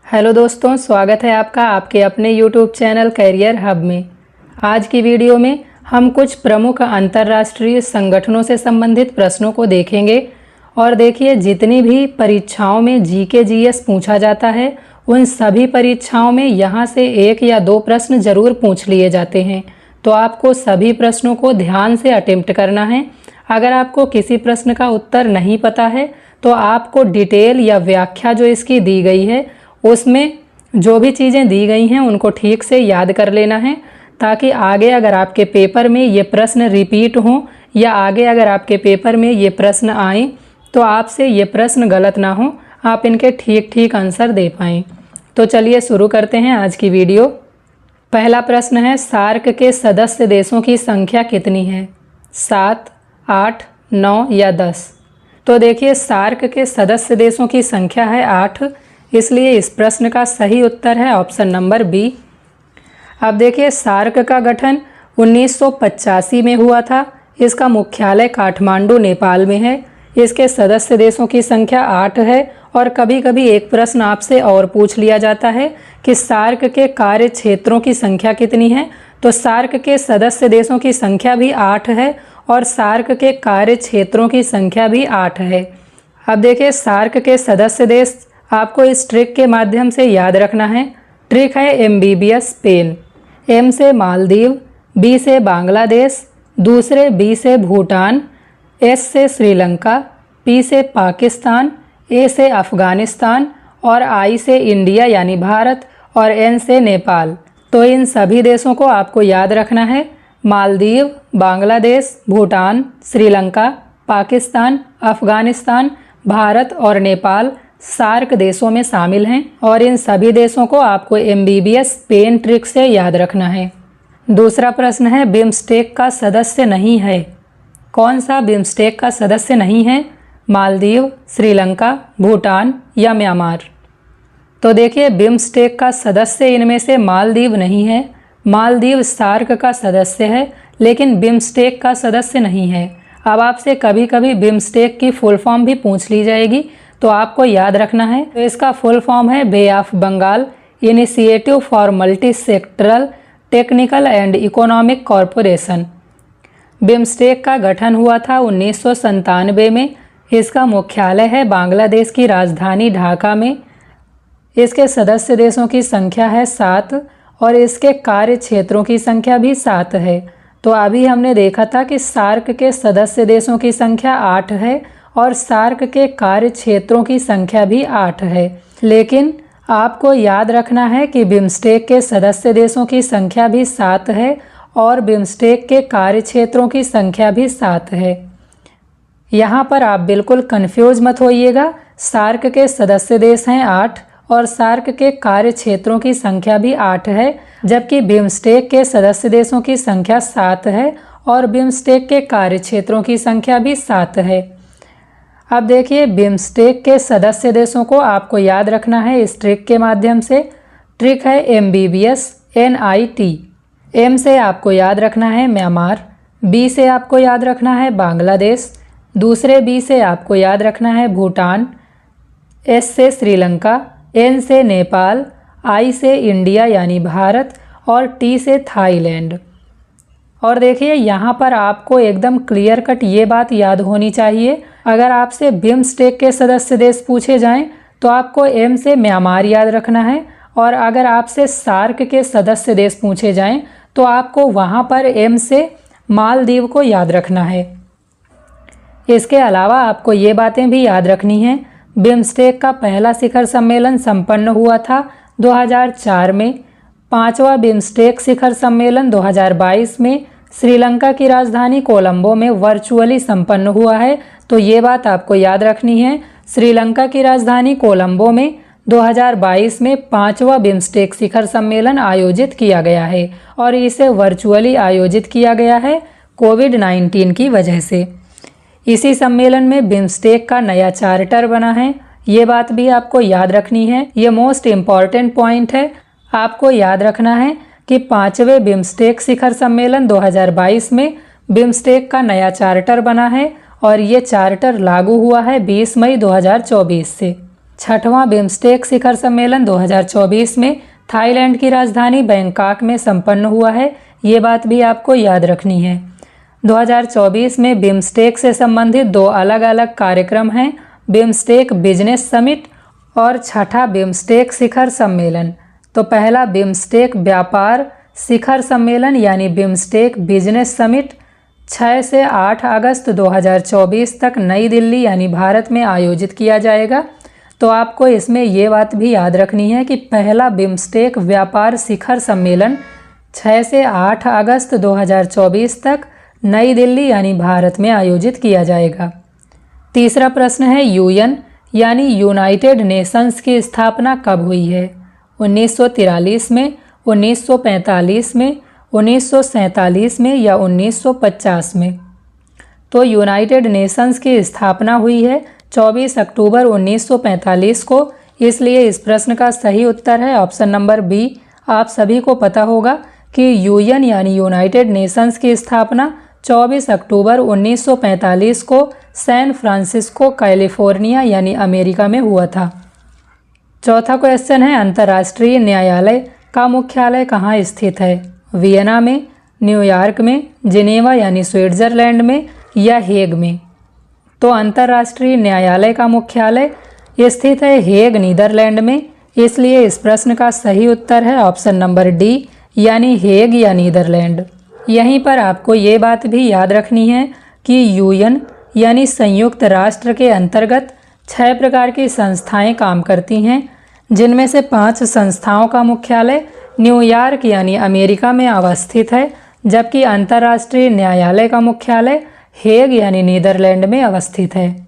Hello दोस्तों, स्वागत है आपका आपके अपने YouTube चैनल करियर हब में। आज की वीडियो में हम कुछ प्रमुख अंतर्राष्ट्रीय संगठनों से संबंधित प्रश्नों को देखेंगे। और देखिए, जितनी भी परीक्षाओं में जीके जीएस पूछा जाता है उन सभी परीक्षाओं में यहाँ से एक या दो प्रश्न जरूर पूछ लिए जाते हैं। तो आपको सभी प्रश्नों को ध्यान से अटेम्प्ट करना है। अगर आपको किसी प्रश्न का उत्तर नहीं पता है तो आपको डिटेल या व्याख्या जो इसकी दी गई है उसमें जो भी चीज़ें दी गई हैं उनको ठीक से याद कर लेना है, ताकि आगे अगर आपके पेपर में ये प्रश्न रिपीट हों या आगे अगर आपके पेपर में ये प्रश्न आए तो आपसे ये प्रश्न गलत ना हो, आप इनके ठीक ठीक आंसर दे पाएँ। तो चलिए शुरू करते हैं आज की वीडियो। पहला प्रश्न है, सार्क के सदस्य देशों की संख्या कितनी है? 7, 8, 9 या 10? तो देखिए, सार्क के सदस्य देशों की संख्या है 8, इसलिए इस प्रश्न का सही उत्तर है ऑप्शन नंबर बी। अब देखिए, सार्क का गठन 1985 में हुआ था। इसका मुख्यालय काठमांडू नेपाल में है। इसके सदस्य देशों की संख्या 8 है। और कभी कभी एक प्रश्न आपसे और पूछ लिया जाता है कि सार्क के कार्य क्षेत्रों की संख्या कितनी है। तो सार्क के सदस्य देशों की संख्या भी 8 है और सार्क के कार्य क्षेत्रों की संख्या भी 8 है। अब देखिए, सार्क के सदस्य देश आपको इस ट्रिक के माध्यम से याद रखना है। ट्रिक है एमबीबीएस पेन। एम से मालदीव, बी से बांग्लादेश, दूसरे बी से भूटान, एस से श्रीलंका, पी से पाकिस्तान, ए से अफगानिस्तान और आई से इंडिया यानी भारत और एन से नेपाल। तो इन सभी देशों को आपको याद रखना है। मालदीव, बांग्लादेश, भूटान, श्रीलंका, पाकिस्तान, अफगानिस्तान, भारत और नेपाल सार्क देशों में शामिल हैं और इन सभी देशों को आपको एमबीबीएस पेन ट्रिक से याद रखना है। दूसरा प्रश्न है, बिम्स्टेक का सदस्य नहीं है। कौन सा बिम्स्टेक का सदस्य नहीं है? मालदीव, श्रीलंका, भूटान या म्यांमार? तो देखिए, बिम्स्टेक का सदस्य इनमें से मालदीव नहीं है। मालदीव सार्क का सदस्य है लेकिन बिम्स्टेक का सदस्य नहीं है। अब आपसे कभी कभी बिम्स्टेक की फुल फॉर्म भी पूछ ली जाएगी, तो आपको याद रखना है। तो इसका फुल फॉर्म है Bay of Bengal Initiative for Multi Sectoral Technical and Economic Corporation. BIMSTEC का गठन हुआ था 1997 में। इसका मुख्यालय है बांग्लादेश की राजधानी ढाका में। इसके सदस्य देशों की संख्या है 7 और इसके कार्य क्षेत्रों की संख्या भी 7 है। तो अभी हमने देखा था कि सार्क के सदस्य देशों की संख्या 8 है और सार्क के कार्य क्षेत्रों की संख्या भी 8 है। लेकिन आपको याद रखना है कि बिम्स्टेक के सदस्य देशों की संख्या भी 7 है और बिम्स्टेक के कार्य क्षेत्रों की संख्या भी 7 है। यहाँ पर आप बिल्कुल कंफ्यूज मत होइएगा। सार्क के सदस्य देश हैं 8 और सार्क के कार्य क्षेत्रों की संख्या भी 8 है, जबकि बिम्स्टेक के सदस्य देशों की संख्या 7 है और बिम्स्टेक के कार्य क्षेत्रों की संख्या भी 7 है। अब देखिए, बिम्स्टेक के सदस्य देशों को आपको याद रखना है इस ट्रिक के माध्यम से। ट्रिक है एमबीबीएस NIT। एम से आपको याद रखना है म्यांमार, बी से आपको याद रखना है बांग्लादेश, दूसरे बी से आपको याद रखना है भूटान, एस से श्रीलंका, एन से नेपाल, आई से इंडिया यानी भारत और टी से थाईलैंड। और देखिए, यहाँ पर आपको एकदम क्लियर कट ये बात याद होनी चाहिए, अगर आपसे बिम्स्टेक के सदस्य देश पूछे जाएं तो आपको एम से म्यांमार याद रखना है, और अगर आपसे सार्क के सदस्य देश पूछे जाएं तो आपको वहाँ पर एम से मालदीव को याद रखना है। इसके अलावा आपको ये बातें भी याद रखनी हैं। बिम्स्टेक का पहला शिखर सम्मेलन संपन्न हुआ था 2004 में। 5वां बिम्स्टेक शिखर सम्मेलन 2022 में श्रीलंका की राजधानी कोलंबो में वर्चुअली संपन्न हुआ है। तो ये बात आपको याद रखनी है। श्रीलंका की राजधानी कोलंबो में 2022 में 5वां बिम्स्टेक शिखर सम्मेलन आयोजित किया गया है और इसे वर्चुअली आयोजित किया गया है कोविड-19 की वजह से। इसी सम्मेलन में बिम्स्टेक का नया चार्टर बना है। ये बात भी आपको याद रखनी है, ये मोस्ट इम्पॉर्टेंट पॉइंट है। आपको याद रखना है कि 5वें बिम्स्टेक शिखर सम्मेलन 2022 में बिम्स्टेक का नया चार्टर बना है और ये चार्टर लागू हुआ है 20 मई 2024 से। छठवां बिम्स्टेक शिखर सम्मेलन 2024 में थाईलैंड की राजधानी बैंकॉक में संपन्न हुआ है। ये बात भी आपको याद रखनी है। 2024 में बिम्स्टेक से संबंधित 2 अलग अलग कार्यक्रम हैं, बिम्स्टेक बिजनेस समिट और छठा बिम्स्टेक शिखर सम्मेलन। तो पहला बिम्स्टेक व्यापार शिखर सम्मेलन यानी बिम्स्टेक बिजनेस समिट 6 से 8 अगस्त 2024 तक नई दिल्ली यानी भारत में आयोजित किया जाएगा। तो आपको इसमें ये बात भी याद रखनी है कि पहला बिम्स्टेक व्यापार शिखर सम्मेलन 6 से 8 अगस्त 2024 तक नई दिल्ली यानी भारत में आयोजित किया जाएगा। तीसरा प्रश्न है यूएन यानी यूनाइटेड नेशंस की स्थापना कब हुई है? 1943 में, 1945 में, 1947 में या 1950 में? तो यूनाइटेड नेशंस की स्थापना हुई है 24 अक्टूबर 1945 को। इसलिए इस प्रश्न का सही उत्तर है ऑप्शन नंबर बी। आप सभी को पता होगा कि यूएन यानी यूनाइटेड नेशंस की स्थापना 24 अक्टूबर 1945 को सैन फ्रांसिस्को कैलिफोर्निया यानी अमेरिका में हुआ था। चौथा क्वेश्चन है अंतर्राष्ट्रीय न्यायालय का मुख्यालय कहाँ स्थित है? वियना में, न्यूयॉर्क में, जिनेवा यानी स्विट्जरलैंड में या हेग में? तो अंतर्राष्ट्रीय न्यायालय का मुख्यालय स्थित है हेग, नीदरलैंड में। इसलिए इस प्रश्न का सही उत्तर है ऑप्शन नंबर डी यानी हेग या नीदरलैंड। यहीं पर आपको ये बात भी याद रखनी है कि यूएन यानी संयुक्त राष्ट्र के अंतर्गत 6 प्रकार की संस्थाएं काम करती हैं, जिनमें से 5 संस्थाओं का मुख्यालय न्यूयॉर्क यानी अमेरिका में अवस्थित है, जबकि अंतर्राष्ट्रीय न्यायालय का मुख्यालय हेग यानी नीदरलैंड में अवस्थित है।